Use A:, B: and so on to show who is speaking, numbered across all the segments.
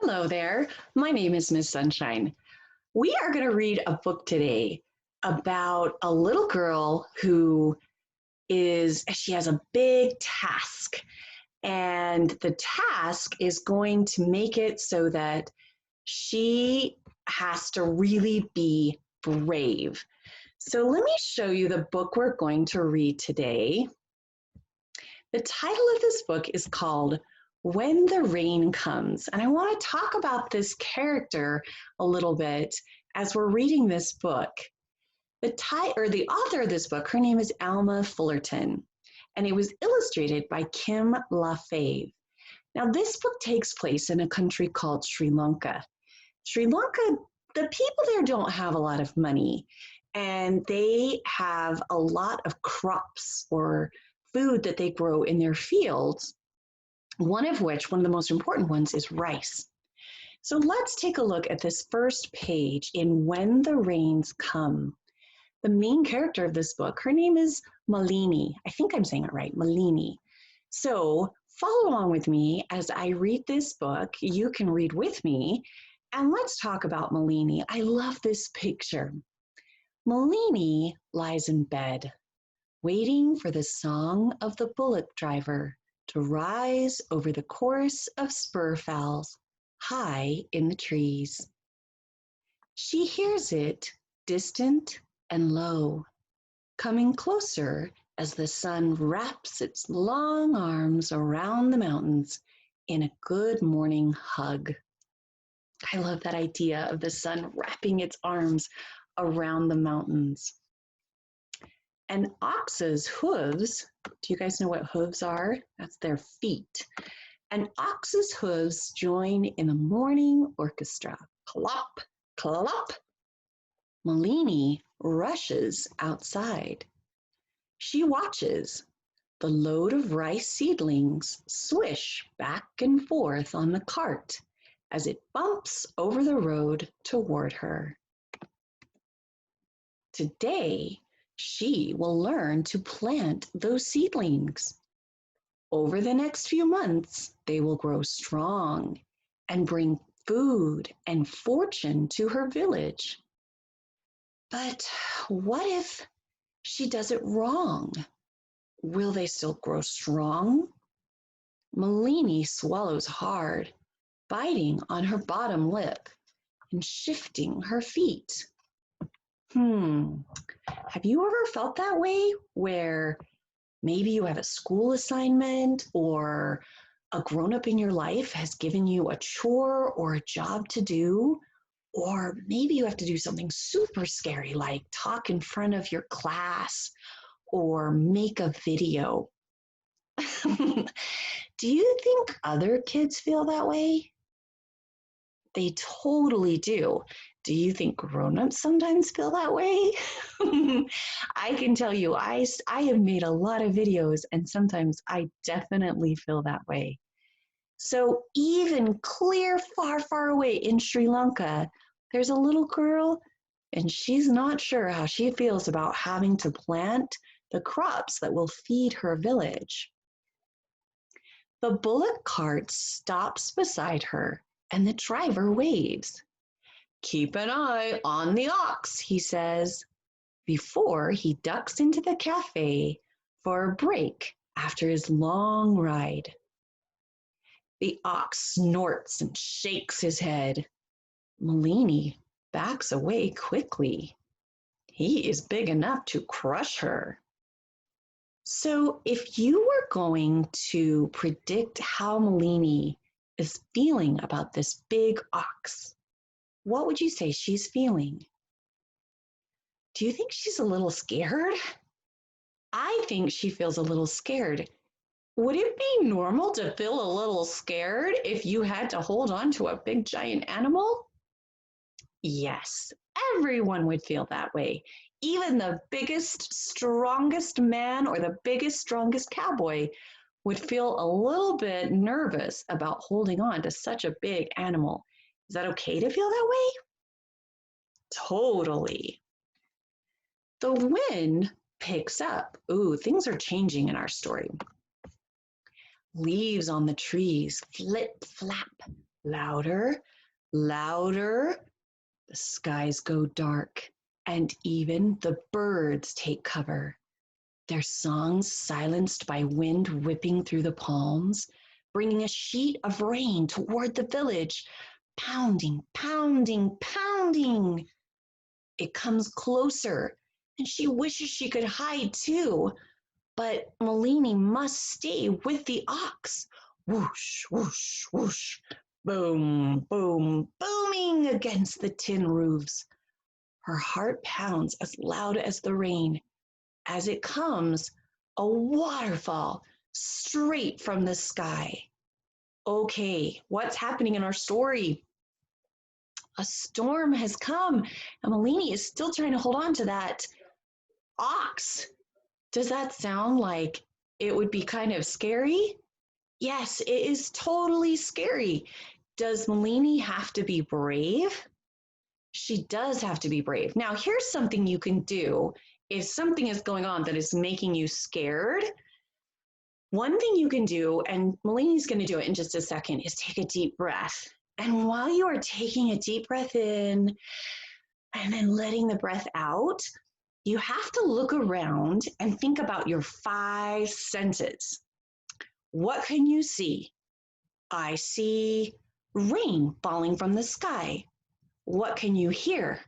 A: Hello there. My name is Miss Sunshine. We are going to read a book today about a little girl she has a big task, and the task is going to make it so that she has to really be brave. So let me show you the book we're going to read today. The title of this book is called When the Rain Comes. And I want to talk about this character a little bit as we're reading this book. The author of this book, her name is Alma Fullerton, and it was illustrated by Kim LaFave. Now, this book takes place in a country called Sri Lanka. Sri Lanka, the people there don't have a lot of money, and they have a lot of crops or food that they grow in their fields, one of the most important ones, is rice. So let's take a look at this first page in When the Rains Come. The main character of this book, her name is Malini. I think I'm saying it right, Malini. So follow along with me as I read this book. You can read with me, and let's talk about Malini. I love this picture. Malini lies in bed, waiting for the song of the bullock driver to rise over the chorus of spurfowls high in the trees. She hears it distant and low, coming closer as the sun wraps its long arms around the mountains in a good morning hug. I love that idea of the sun wrapping its arms around the mountains. An ox's hooves, do you guys know what hooves are? That's their feet. An ox's hooves join in the morning orchestra. Clop, clop. Malini rushes outside. She watches the load of rice seedlings swish back and forth on the cart as it bumps over the road toward her. Today, she will learn to plant those seedlings. Over the next few months, they will grow strong and bring food and fortune to her village. But what if she does it wrong? Will they still grow strong? Malini swallows hard, biting on her bottom lip and shifting her feet. Have you ever felt that way, where maybe you have a school assignment or a grown-up in your life has given you a chore or a job to do, or maybe you have to do something super scary like talk in front of your class or make a video? Do you think other kids feel that way? They totally do. Do you think grown-ups sometimes feel that way? I can tell you, I have made a lot of videos, and sometimes I definitely feel that way. So even clear, far, far away in Sri Lanka, there's a little girl, and she's not sure how she feels about having to plant the crops that will feed her village. The bullock cart stops beside her, and the driver waves. "Keep an eye on the ox," he says, before he ducks into the cafe for a break after his long ride. The ox snorts and shakes his head. Malini backs away quickly. He is big enough to crush her. So if you were going to predict how Malini is feeling about this big ox, what would you say she's feeling? Do you think she's a little scared? I think she feels a little scared. Would it be normal to feel a little scared if you had to hold on to a big giant animal? Yes, everyone would feel that way. Even the biggest, strongest man or the biggest, strongest cowboy would feel a little bit nervous about holding on to such a big animal. Is that okay to feel that way? Totally. The wind picks up. Ooh, things are changing in our story. Leaves on the trees flip, flap, Louder, louder. The skies go dark, and even the birds take cover. Their songs silenced by wind whipping through the palms, bringing a sheet of rain toward the village, pounding, pounding, pounding. It comes closer, and she wishes she could hide too. But Malini must stay with the ox. Whoosh, whoosh, whoosh, boom, boom, booming against the tin roofs. Her heart pounds as loud as the rain. As it comes, a waterfall straight from the sky. Okay, what's happening in our story? A storm has come, and Malini is still trying to hold on to that ox. Does that sound like it would be kind of scary? Yes, it is totally scary. Does Malini have to be brave? She does have to be brave. Now, here's something you can do if something is going on that is making you scared. One thing you can do, and Malini's going to do it in just a second, is take a deep breath. And while you are taking a deep breath in and then letting the breath out, you have to look around and think about your 5 senses. What can you see? I see rain falling from the sky. What can you hear?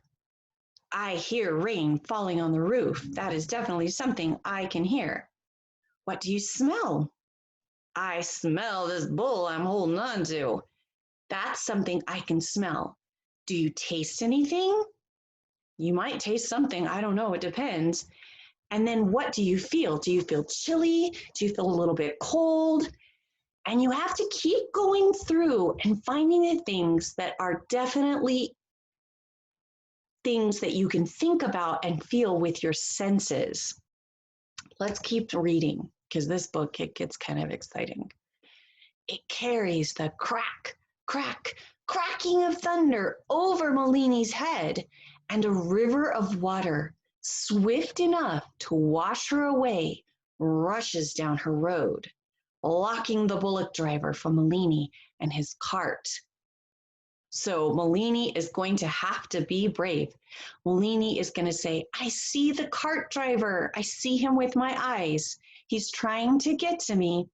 A: I hear rain falling on the roof. That is definitely something I can hear. What do you smell? I smell this bull I'm holding on to. That's something I can smell. Do you taste anything? You might taste something. I don't know. It depends. And then what do you feel? Do you feel chilly? Do you feel a little bit cold? And you have to keep going through and finding the things that are definitely things that you can think about and feel with your senses. Let's keep reading because this book, it gets kind of exciting. It carries the crack, crack, cracking of thunder over Malini's head, and a river of water, swift enough to wash her away, rushes down her road, blocking the bullock driver from Malini and his cart. So Malini is going to have to be brave. Malini is going to say, I see the cart driver. I see him with my eyes. He's trying to get to me.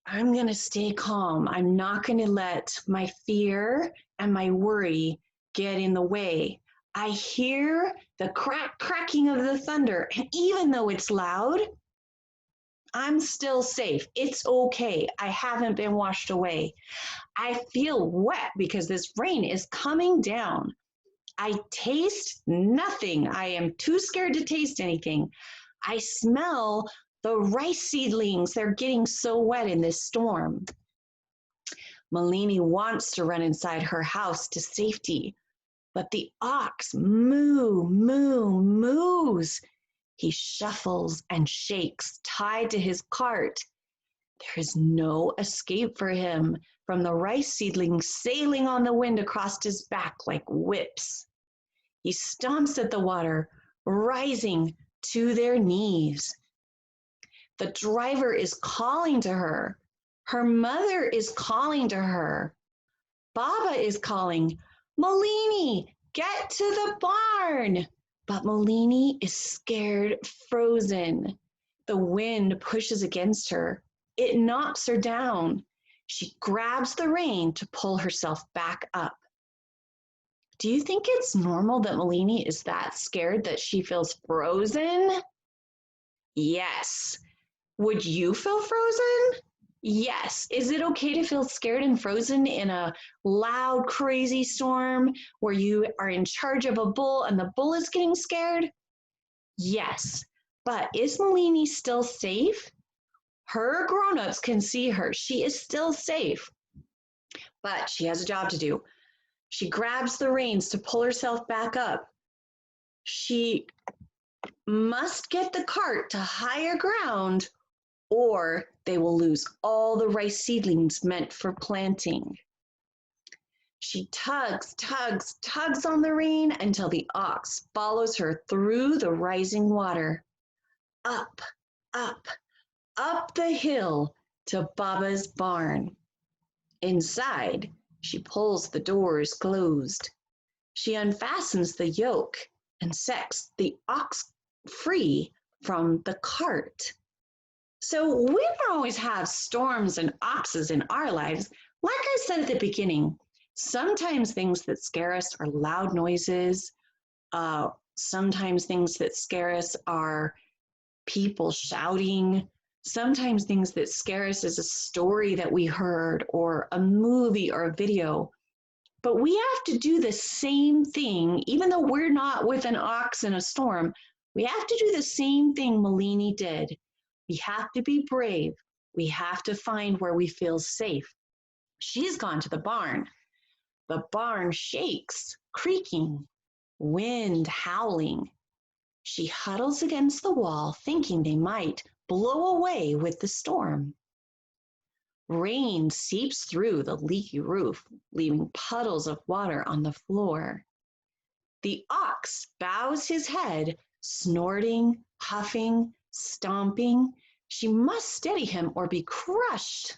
A: I'm going to stay calm. I'm not going to let my fear and my worry get in the way. I hear the cracking of the thunder, and even though it's loud, I'm still safe. It's okay. I haven't been washed away. I feel wet because this rain is coming down. I taste nothing. I am too scared to taste anything. I smell the rice seedlings. They're getting so wet in this storm. Malini wants to run inside her house to safety, but the ox moves. He shuffles and shakes, tied to his cart. There is no escape for him from the rice seedlings sailing on the wind across his back like whips. He stomps at the water, rising to their knees. The driver is calling to her. Her mother is calling to her. Baba is calling, Malini, get to the barn. But Malini is scared, frozen. The wind pushes against her. It knocks her down. She grabs the rein to pull herself back up. Do you think it's normal that Malini is that scared that she feels frozen? Yes. Would you feel frozen? Yes. Is it okay to feel scared and frozen in a loud, crazy storm where you are in charge of a bull and the bull is getting scared? Yes. But is Malini still safe? Her grown-ups can see her. She is still safe. But she has a job to do. She grabs the reins to pull herself back up. She must get the cart to higher ground or they will lose all the rice seedlings meant for planting. She tugs on the rein until the ox follows her through the rising water. Up the hill to Baba's barn. Inside, she pulls the doors closed. She unfastens the yoke and sets the ox free from the cart. So we don't always have storms and oxes in our lives. Like I said at the beginning, sometimes things that scare us are loud noises. Sometimes things that scare us are people shouting. Sometimes things that scare us is a story that we heard or a movie or a video. But we have to do the same thing, even though we're not with an ox in a storm. We have to do the same thing Malini did. We have to be brave. We have to find where we feel safe. She's gone to the barn. The barn shakes, creaking, wind howling. She huddles against the wall, thinking they might blow away with the storm. Rain seeps through the leaky roof, leaving puddles of water on the floor. The ox bows his head, snorting, huffing, stomping. She must steady him or be crushed.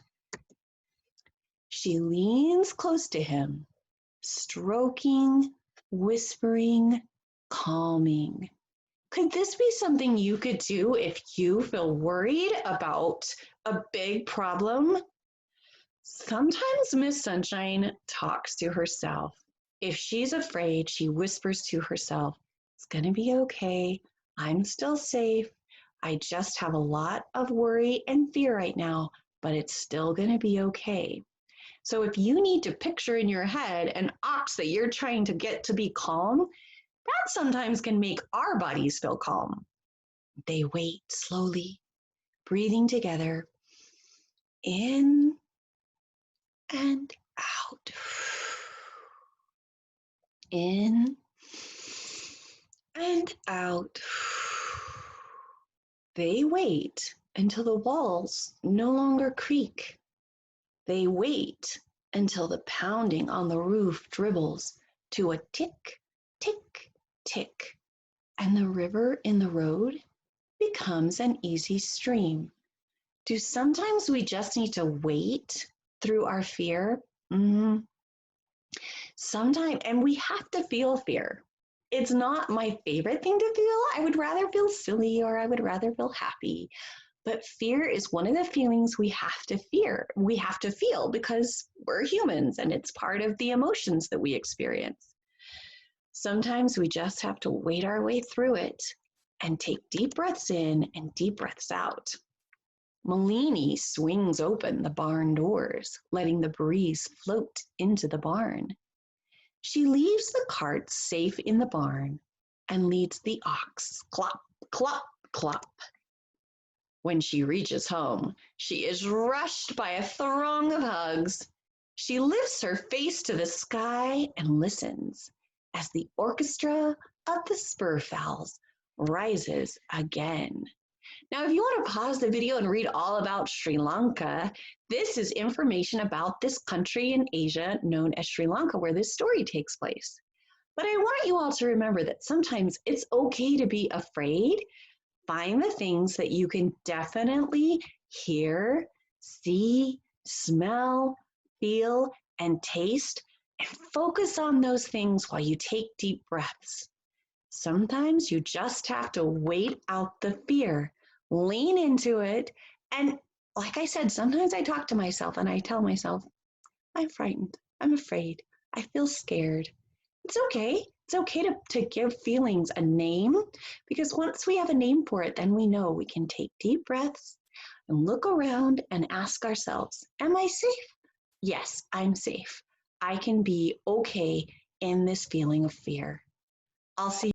A: She leans close to him, stroking, whispering, calming. Could this be something you could do if you feel worried about a big problem? Sometimes Miss Sunshine talks to herself. If she's afraid, she whispers to herself, it's going to be okay. I'm still safe. I just have a lot of worry and fear right now, but it's still going to be okay. So if you need to picture in your head an ox that you're trying to get to be calm, that sometimes can make our bodies feel calm. They wait slowly, breathing together, in and out. In and out. They wait until the walls no longer creak. They wait until the pounding on the roof dribbles to a tick, tick, tick, and the river in the road becomes an easy stream. Do sometimes we just need to wait through our fear? Mm-hmm. Sometimes, and we have to feel fear. It's not my favorite thing to feel. I would rather feel silly or I would rather feel happy. But fear is one of the feelings we have to fear. We have to feel because we're humans and it's part of the emotions that we experience. Sometimes we just have to wait our way through it and take deep breaths in and deep breaths out. Malini swings open the barn doors, letting the breeze float into the barn. She leaves the cart safe in the barn and leads the ox clop, clop, clop. When she reaches home, she is rushed by a throng of hugs. She lifts her face to the sky and listens as the orchestra of the spurfowls rises again. Now, if you want to pause the video and read all about Sri Lanka, this is information about this country in Asia known as Sri Lanka, where this story takes place. But I want you all to remember that sometimes it's okay to be afraid. Find the things that you can definitely hear, see, smell, feel, and taste, and focus on those things while you take deep breaths. Sometimes you just have to wait out the fear. Lean into it. And like I said, sometimes I talk to myself and I tell myself, I'm frightened. I'm afraid. I feel scared. It's okay. It's okay to give feelings a name because once we have a name for it, then we know we can take deep breaths and look around and ask ourselves, am I safe? Yes, I'm safe. I can be okay in this feeling of fear. I'll see